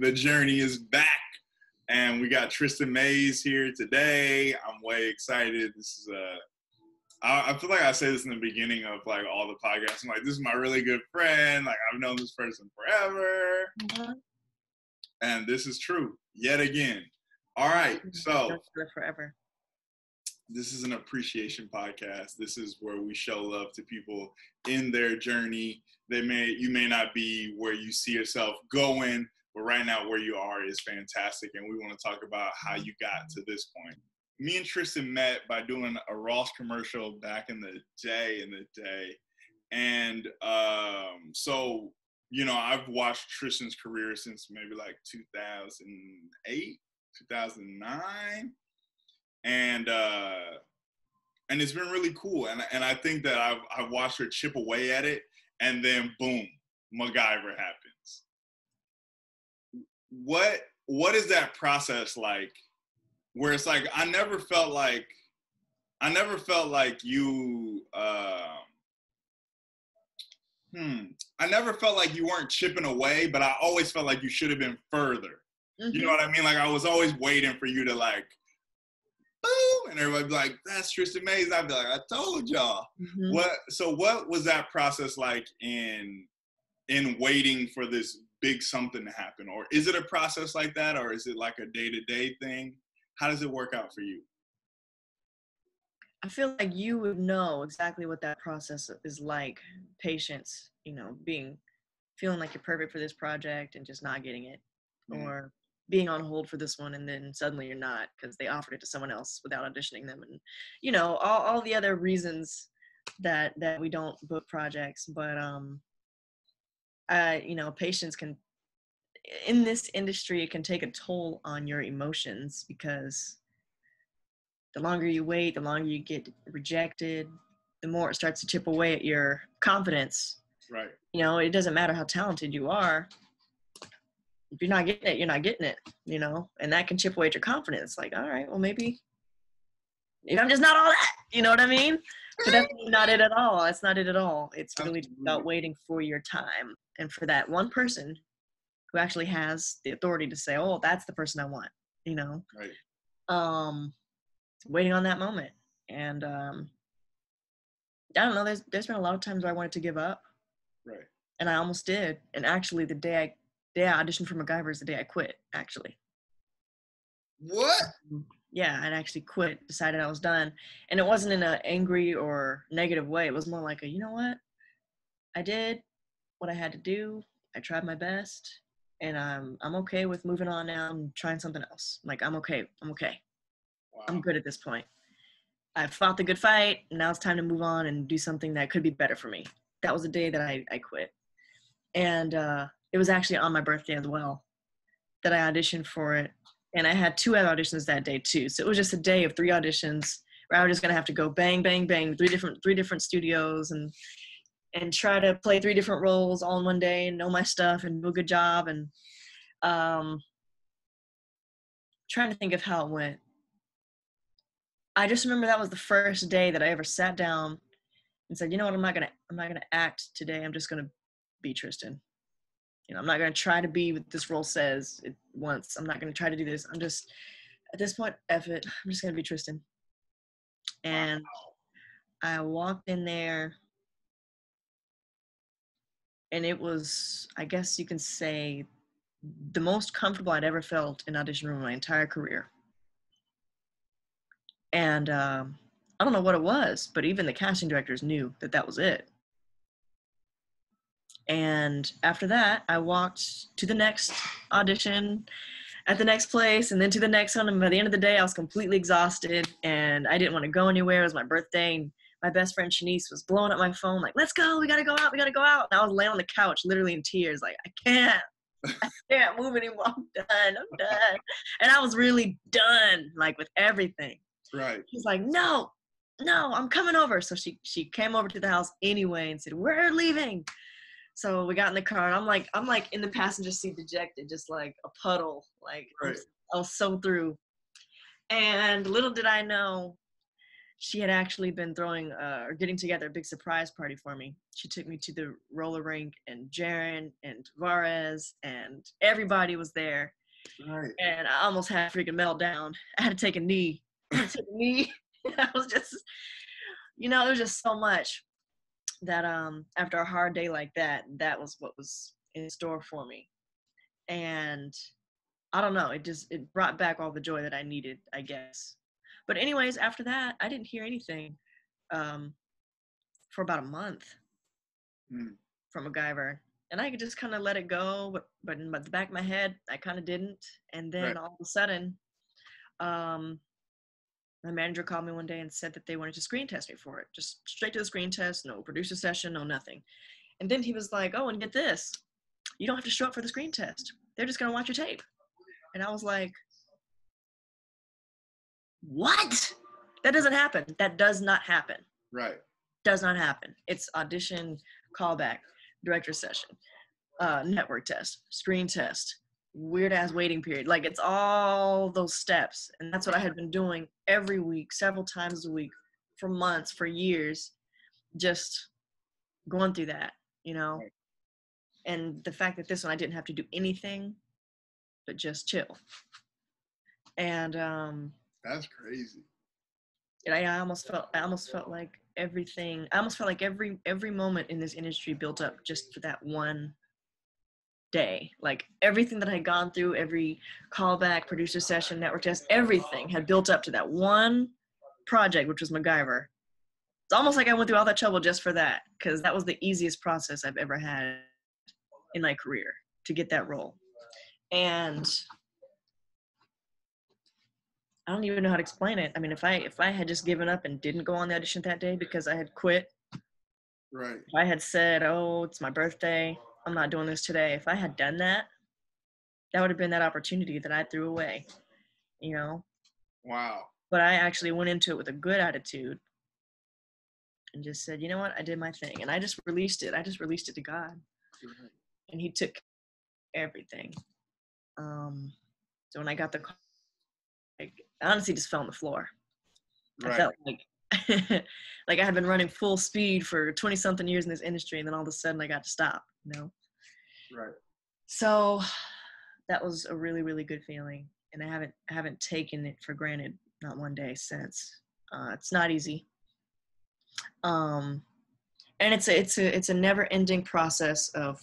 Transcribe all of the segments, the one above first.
The journey is back. And we got Tristin Mays here today. I'm way excited. This is I feel like I say this in the beginning of like all the podcasts. I'm like, this is my really good friend. Like, I've known this person forever. Mm-hmm. And this is true yet again. All right. So forever. This is an appreciation podcast. This is where we show love to people in their journey. You may not be where you see yourself going, but right now where you are is fantastic. And we want to talk about how you got to this point. Me and Tristin met by doing a Ross commercial back in the day. And so, you know, I've watched Tristin's career since maybe like 2008, 2009. And it's been really cool. And I think that I've watched her chip away at it, and then boom, MacGyver happens. What is that process like, where it's like I never felt like you I never felt like you weren't chipping away, but I always felt like you should have been further. Mm-hmm. You know what I mean? Like, I was always waiting for you to like boom, and everybody'd be like, that's Tristin Mays. I'd be like, I told y'all. Mm-hmm. What was that process like in waiting for this big something to happen? Or is it a process like that, or is it like a day-to-day thing? How does it work out for you? I feel like you would know exactly what that process is like. Patience, you know, feeling like you're perfect for this project and just not getting it, or being on hold for this one and then suddenly you're not because they offered it to someone else without auditioning them, and you know, all the other reasons that we don't book projects. But you know, patience can, in this industry, it can take a toll on your emotions, because the longer you wait, the longer you get rejected, the more it starts to chip away at your confidence. Right. You know, it doesn't matter how talented you are. If you're not getting it, you're not getting it, you know? And that can chip away at your confidence. Like, all right, well, maybe I'm just not all that, you know what I mean? But that's not it at all. That's not it at all. It's really about waiting for your time, and for that one person who actually has the authority to say, oh, that's the person I want, you know? Right. Waiting on that moment. And I don't know, there's been a lot of times where I wanted to give up. Right. And I almost did. And actually the day I auditioned for MacGyver is the day I quit, actually. What? Yeah, I actually quit, decided I was done. And it wasn't in an angry or negative way. It was more like you know what? I did what I had to do. I tried my best. And I'm okay with moving on now and trying something else. Like, I'm okay. Wow. I'm good at this point. I fought the good fight. Now it's time to move on and do something that could be better for me. That was the day that I quit. And it was actually on my birthday as well that I auditioned for it. And I had 2 other auditions that day too. So it was just a day of 3 auditions where I was just gonna have to go bang, bang, bang, 3 different studios and try to play 3 different roles all in one day and know my stuff and do a good job. And trying to think of how it went. I just remember that was the first day that I ever sat down and said, you know what, I'm not gonna act today. I'm just gonna be Tristin. You know, I'm not gonna try to be what this role says it wants. I'm not gonna try to do this. I'm just, at this point, F it. I'm just gonna be Tristin. And I walked in there, and it was, I guess you can say, the most comfortable I'd ever felt in audition room in my entire career. And I don't know what it was, but even the casting directors knew that was it. And after that, I walked to the next audition at the next place, and then to the next one. And by the end of the day, I was completely exhausted, and I didn't want to go anywhere. It was my birthday, and my best friend Shanice was blowing up my phone like, let's go, we gotta go out. And I was laying on the couch, literally in tears, like, I can't move anymore. I'm done. And I was really done, like, with everything. Right. She's like, no, I'm coming over. So she came over to the house anyway and said, we're leaving. So we got in the car, and I'm like in the passenger seat, dejected, just like a puddle. Like, right. I was so through. And little did I know, she had actually been throwing or getting together a big surprise party for me. She took me to the roller rink, and Jaron and Tavares and everybody was there. Right. And I almost had a freaking meltdown. I had to take a knee. I was just, it was just so much that after a hard day like that, that was what was in store for me. And I don't know, it brought back all the joy that I needed, I guess. But anyways, after that, I didn't hear anything for about a month from MacGyver. And I could just kind of let it go, but in the back of my head, I kind of didn't. And then all of a sudden, my manager called me one day and said that they wanted to screen test me for it. Just straight to the screen test, no producer session, no nothing. And then he was like, oh, and get this. You don't have to show up for the screen test. They're just going to watch your tape. And I was like, what? That doesn't happen. That does not happen. Right. Does not happen. It's audition, callback, director session, network test, screen test, weird ass waiting period. Like, it's all those steps. And that's what I had been doing every week, several times a week, for months, for years, just going through that, Right. And the fact that this one I didn't have to do anything but just chill. And that's crazy. And I almost felt like everything. I almost felt like every moment in this industry built up just for that one day. Like, everything that I had gone through, every callback, producer session, network test, everything had built up to that one project, which was MacGyver. It's almost like I went through all that trouble just for that, because that was the easiest process I've ever had in my career to get that role. And I don't even know how to explain it. I mean, if I had just given up and didn't go on the audition that day because I had quit, right? If I had said, oh, it's my birthday, I'm not doing this today. If I had done that, that would have been that opportunity that I threw away, Wow. But I actually went into it with a good attitude and just said, you know what, I did my thing. And I just released it. I just released it to God. Right. And he took everything. So when I got the call, I honestly just fell on the floor. Right. I felt like like I had been running full speed for 20 something years in this industry, and then all of a sudden I got to stop, Right. So that was a really, really good feeling. And I haven't taken it for granted, not one day since. It's not easy. And it's a never ending process of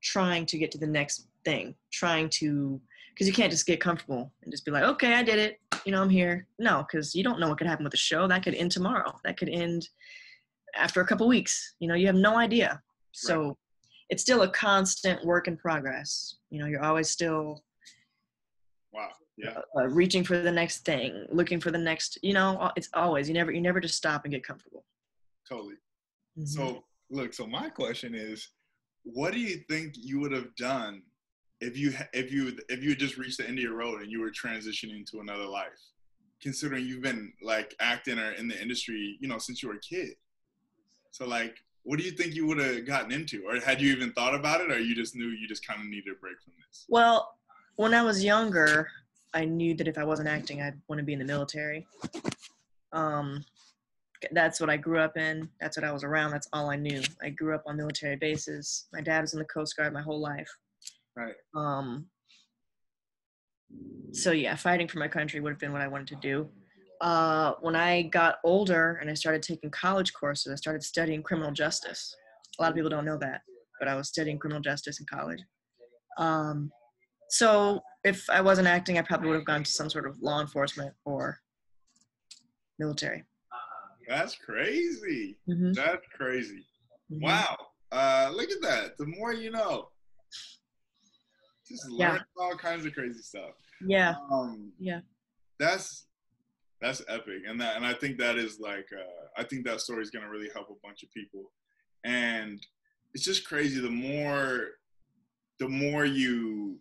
trying to get to the next thing, because you can't just get comfortable and just be like, okay, I did it. I'm here. No, because you don't know what could happen with the show. That could end tomorrow. That could end after a couple weeks. You have no idea. So It's still a constant work in progress. You're always still reaching for the next thing, looking for the next, it's always, you never just stop and get comfortable. Totally. Mm-hmm. So my question is, what do you think you would have done if you had just reached the end of your road and you were transitioning to another life, considering you've been like acting or in the industry, since you were a kid? So like, what do you think you would have gotten into? Or had you even thought about it, or you just knew you just kind of needed a break from this? Well, when I was younger, I knew that if I wasn't acting, I'd want to be in the military. That's what I grew up in. That's what I was around. That's all I knew. I grew up on military bases. My dad was in the Coast Guard my whole life. Right. So yeah, fighting for my country would have been what I wanted to do. When I got older and I started taking college courses, I started studying criminal justice. A lot of people don't know that, but I was studying criminal justice in college. So if I wasn't acting, I probably would have gone to some sort of law enforcement or military. That's crazy. Mm-hmm. That's crazy. Mm-hmm. Wow. Look at that. The more you know. Just learn all kinds of crazy stuff. Yeah. That's epic. And I think that is like, I think that story is going to really help a bunch of people. And it's just crazy. The more you,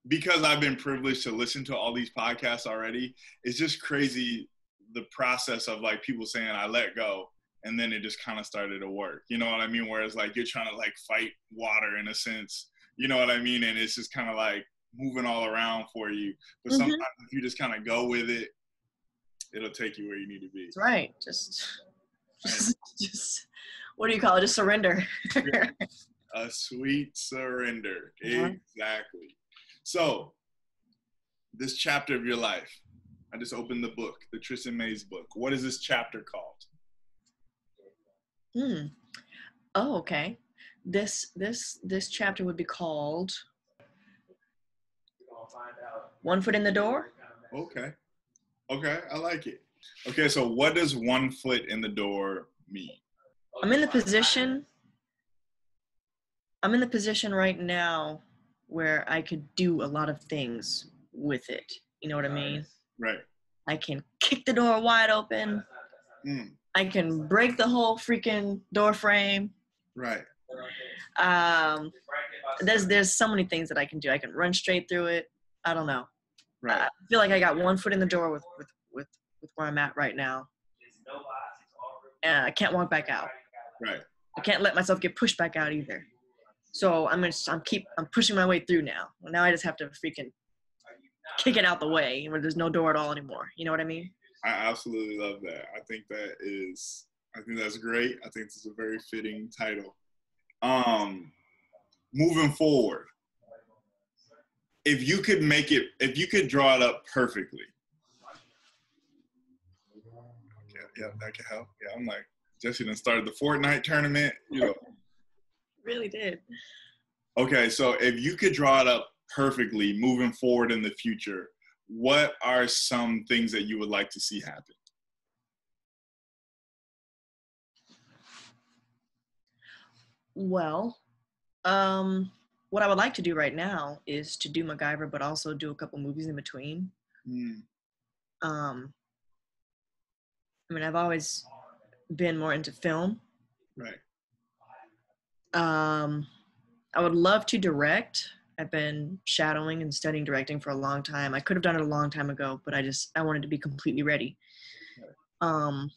because I've been privileged to listen to all these podcasts already, it's just crazy the process of like people saying I let go, and then it just kind of started to work. You know what I mean? Whereas like you're trying to like fight water in a sense, you know what I mean? And it's just kind of like moving all around for you. But sometimes if you just kind of go with it, it'll take you where you need to be. That's right. Just what do you call it? Just surrender. A sweet surrender. Yeah. Exactly. So, this chapter of your life, I just opened the book, the Tristin Mays book. What is this chapter called? Oh, okay. This chapter would be called One Foot in the Door. Okay, I like it. Okay, so what does 1 foot in the door mean? I'm in the position right now where I could do a lot of things with it. You know what I mean? Right. I can kick the door wide open. I can break the whole freaking door frame. Right. There's so many things that I can do. I can run straight through it. I don't know. Right. I feel like I got 1 foot in the door with where I'm at right now. And I can't walk back out. Right. I can't let myself get pushed back out either. So I'm pushing my way through now. Now I just have to freaking kick it out the way where there's no door at all anymore. You know what I mean? I absolutely love that. I think that's great. I think it's a very fitting title. Moving forward, if you could draw it up perfectly. Yeah, that could help. Yeah, I'm like, Jesse done started the Fortnite tournament, Really did. Okay, so if you could draw it up perfectly moving forward in the future, what are some things that you would like to see happen? Well, what I would like to do right now is to do MacGyver, but also do a couple movies in between. I mean, I've always been more into film. Right. I would love to direct. I've been shadowing and studying directing for a long time. I could have done it a long time ago, but I wanted to be completely ready. Wow,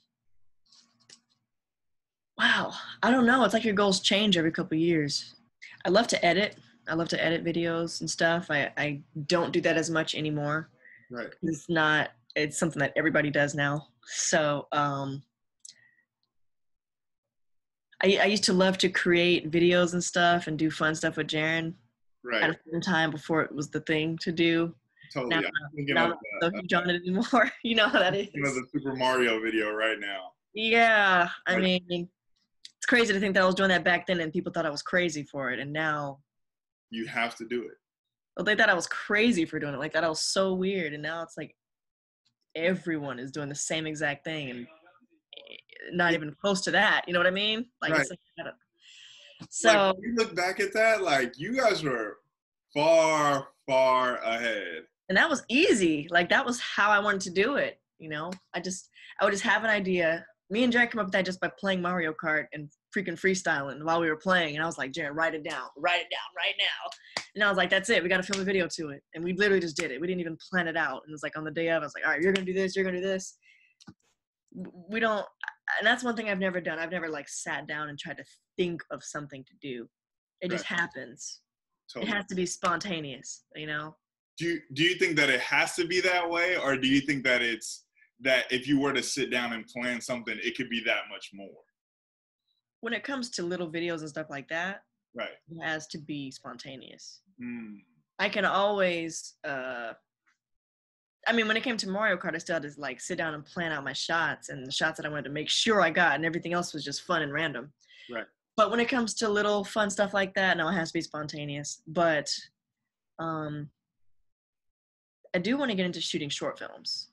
I don't know. It's like your goals change every couple of years. I love to edit. I love to edit videos and stuff. I don't do that as much anymore. Right. It's something that everybody does now. So I used to love to create videos and stuff and do fun stuff with Jaren. Right. At a certain time before it was the thing to do. Totally. Now I'm not so huge on it anymore. You know how that is. The Super Mario video right now. Yeah. I mean, it's crazy to think that I was doing that back then and people thought I was crazy for it. And now. You have to do it. Well, they thought I was crazy for doing it. Like that I was so weird. And now it's like everyone is doing the same exact thing and not even close to that. You know what I mean? Like, right. It's like, so like, you look back at that, like you guys were far, far ahead. And that was easy. Like that was how I wanted to do it. You know, I would just have an idea. Me and Jared came up with that just by playing Mario Kart and freaking freestyling while we were playing. And I was like, Jared, write it down right now. And I was like, that's it. We got to film a video to it. And we literally just did it. We didn't even plan it out. And it was like on the day of, I was like, all right, you're going to do this. You're going to do this. We don't, and that's one thing I've never done. I've never like sat down and tried to think of something to do. It just happens. Totally. It has to be spontaneous, you know? Do you think that it has to be that way? Or do you think that it's that if you were to sit down and plan something, it could be that much more? When it comes to little videos and stuff like that, right, it has to be spontaneous. I can always, I mean, when it came to Mario Kart, I still had to like sit down and plan out my shots and the shots that I wanted to make sure I got, and everything else was just fun and random. Right. But when it comes to little fun stuff like that, no, it has to be spontaneous. But I do want to get into shooting short films.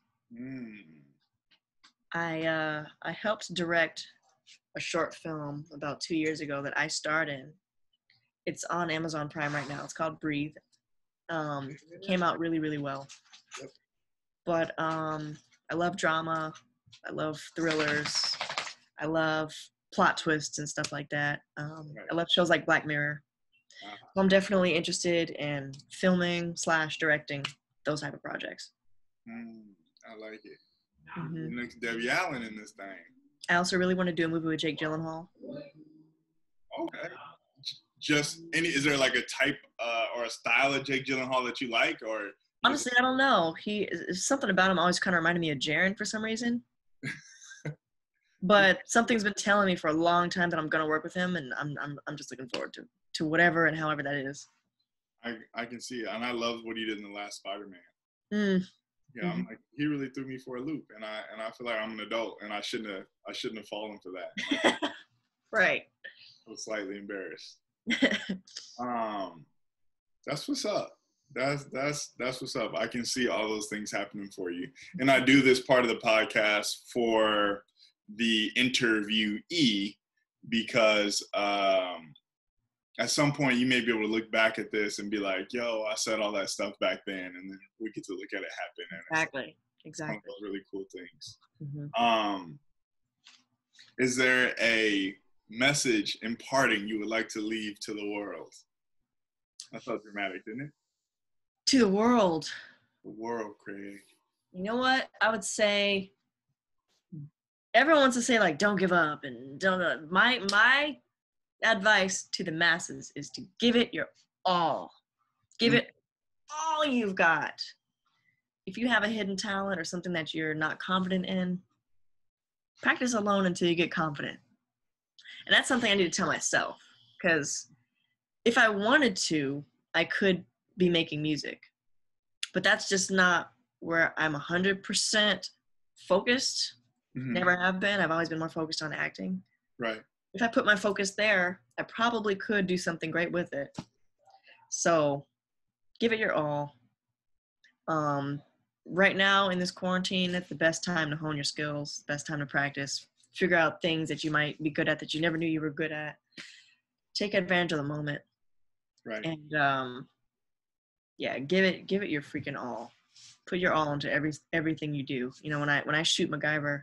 I helped direct a short film about 2 years ago that I starred in. It's on Amazon Prime right now. It's called Breathe. It came out really, really well. Yep. But I love drama. I love thrillers. I love plot twists and stuff like that. I love shows like Black Mirror. So I'm definitely interested in filming / directing those type of projects. I like it. Next Debbie Allen in this thing. I also really want to do a movie with Jake Gyllenhaal. Okay. Is there like a type or a style of Jake Gyllenhaal that you like, or Honestly, I don't know. Something about him always kind of reminded me of Jaren for some reason. But something's been telling me for a long time that I'm gonna work with him, and I'm just looking forward to whatever and however that is. I can see it, and I loved what he did in the last Spider-Man. Mm. Yeah, Mm-hmm. I'm like, he really threw me for a loop, and I feel like I'm an adult, and I shouldn't have fallen for that. Like, Right. I was slightly embarrassed. That's what's up. That's what's up. I can see all those things happening for you, and I do this part of the podcast for the interviewee because at some point you may be able to look back at this and be like, yo, I said all that stuff back then, and then we get to look at it happen. And it's one of those really cool things. Mm-hmm. Is there a message imparting you would like to leave to the world? I felt dramatic, didn't it? To the world. The world, Craig. You know what? I would say everyone wants to say, like, don't give up and don't. My advice to the masses is to give it your all. Give it all you've got. If you have a hidden talent or something that you're not confident in, practice alone until you get confident. And that's something I need to tell myself, because if I wanted to, I could be making music. But that's just not where I'm 100% focused. Mm-hmm. Never have been. I've always been more focused on acting. Right. If I put my focus there, I probably could do something great with it. So give it your all. Right now in this quarantine, it's the best time to hone your skills, best time to practice, figure out things that you might be good at that you never knew you were good at. Take advantage of the moment. Right. And yeah, give it your freaking all. Put your all into everything you do. You know, when I shoot MacGyver,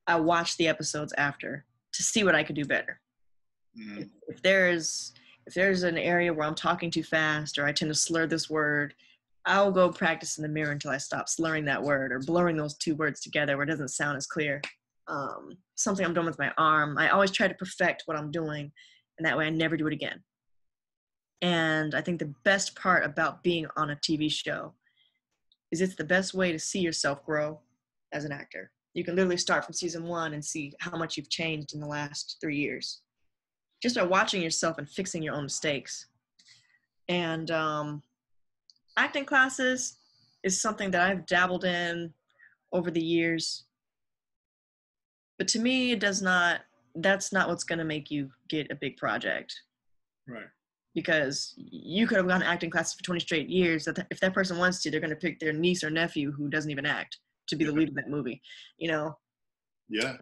I watch the episodes after to see what I could do better. Mm. If there's an area where I'm talking too fast or I tend to slur this word, I'll go practice in the mirror until I stop slurring that word or blurring those two words together where it doesn't sound as clear. Something I'm doing with my arm, I always try to perfect what I'm doing, and that way I never do it again. And I think the best part about being on a TV show is it's the best way to see yourself grow as an actor. You can literally start from season 1 and see how much you've changed in the last 3 years. Just by watching yourself and fixing your own mistakes. And acting classes is something that I've dabbled in over the years. But to me, that's not what's going to make you get a big project. Right. Because you could have gone to acting classes for 20 straight years. If that person wants to, they're going to pick their niece or nephew who doesn't even act to be the lead of that movie, you know? Yeah.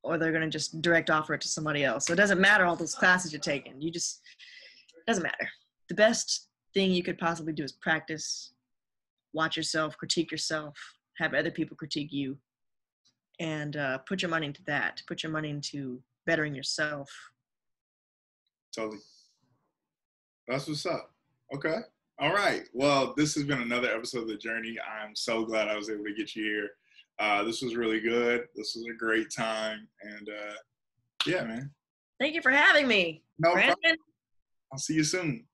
Or they're going to just direct offer it to somebody else. So it doesn't matter all those classes you're taking. It doesn't matter. The best thing you could possibly do is practice, watch yourself, critique yourself, have other people critique you, and put your money into that. Put your money into bettering yourself. Totally. That's what's up. Okay. All right. Well, this has been another episode of The Journey. I'm so glad I was able to get you here. This was really good. This was a great time. And yeah, man. Thank you for having me. No problem. I'll see you soon.